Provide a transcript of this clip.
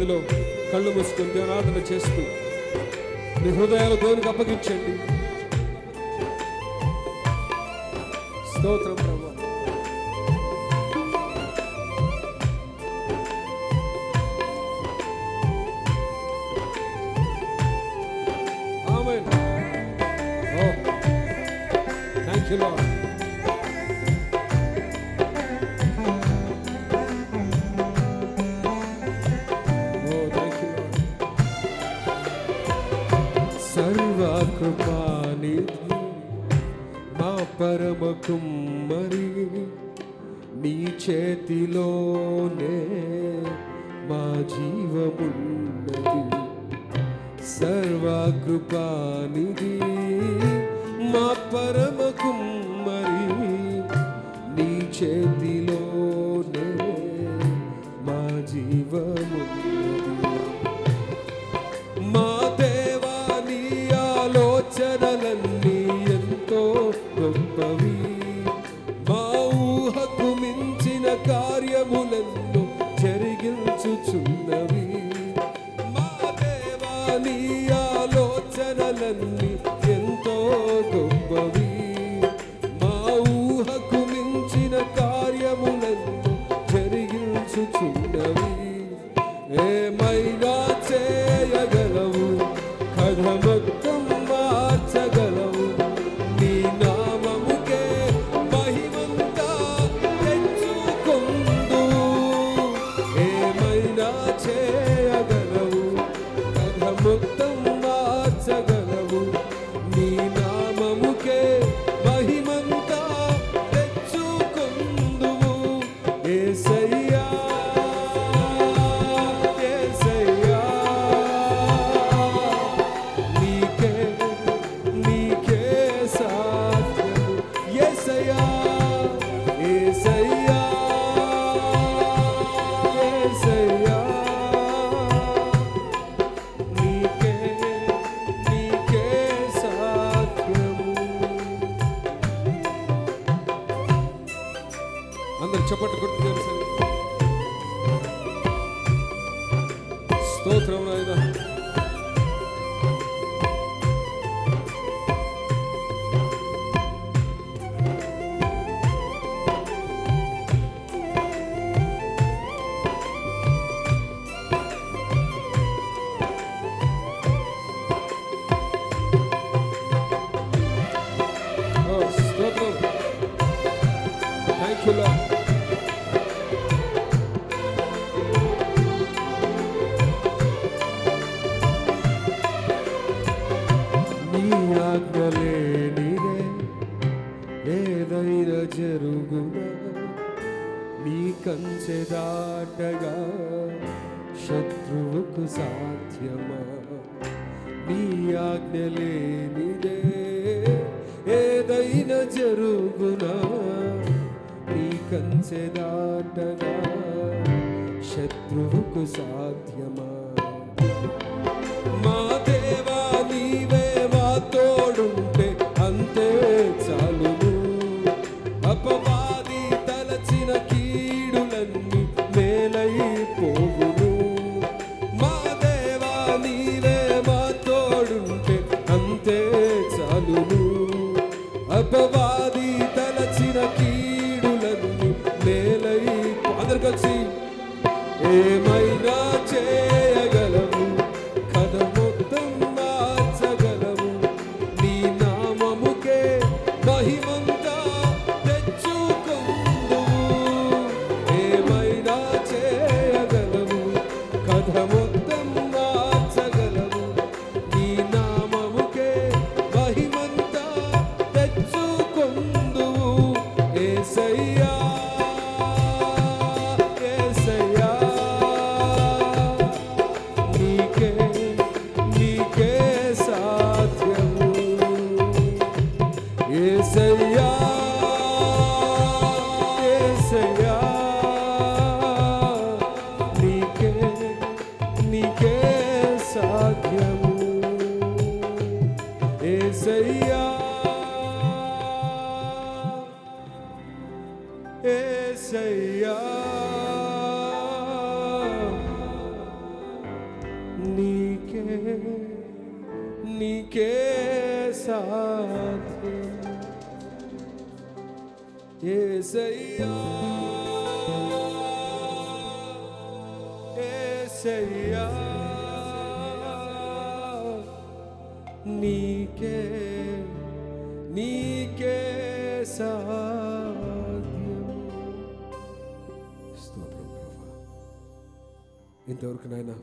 సన్నిధిలో కళ్ళు మూసుకొని ధ్యానార్థన చేస్తూ మీ హృదయాలు దేవునికి అప్పగించండి. స్తోత్రం ప్రభువా. ఆమేన్. ఓ థాంక్ యూ లార్డ్. సర్వకృపానిధి మా పరమ కుమ్మరి, నీ చేతిలోనే మా జీవమున్నది. సర్వకృపానిధి మా పరమ కుమ్మరి, నీ చేతిలోనే మా జీవమున్నది. మా దేవా నీ ఆలోచనలన్నీ ఎంతో గొప్పవి, మా ఊహకు మించిన కార్యములను జరిగించుచున్నవి. మా దేవా నీ ఆలోచనలన్నీ ఎంతో గొప్పవి, మా ఊహకు మించిన కార్యములను జరిగించుచున్నవి. ఏమైనా చేయగలవు, కథ మొత్తం మార్చగలవు, నీ నామముకే మహిమంతా తెచ్చుకొందు. ఏమైనా చేయగలవు, కథ మొత్తం మార్చగలవు, నీ నామముకే మహిమంతా తెచ్చుకొందువు. యేసయ్యా అందరు చప్పట్లు కొట్టి తెలుసండి. స్తోత్రం నాయనా. స్తోత్రం. Thank you lord. ఆజ్ఞలేనిదే ఏదైనా జరుగునా, నీ కంచె దాటగా శత్రువుకు సాధ్యమా. నీ ఆజ్ఞలేనిదే ఏదైనా జరుగునా, నీ కంచె దాటగా శత్రువుకు సాధ్యమా. మా దేవా నీవే తోడుంటే అంతే చాలును. అపవాది తలచిన కీడులన్నీ మేలైపోవును. మా దేవా నీవే మా తోడుంటే అంతే చాలును. అపవాది తలచిన కీడులన్నీ మేలైపో. అందరు కలిసి ఏమైనా చేయ నీకే నీకే సాధ్యం యేసయ్యా యేసయ్యా నీకే నీకే సాధ్యం. స్తోత్రం ప్రభువా. ఇంతవరకు నాయనా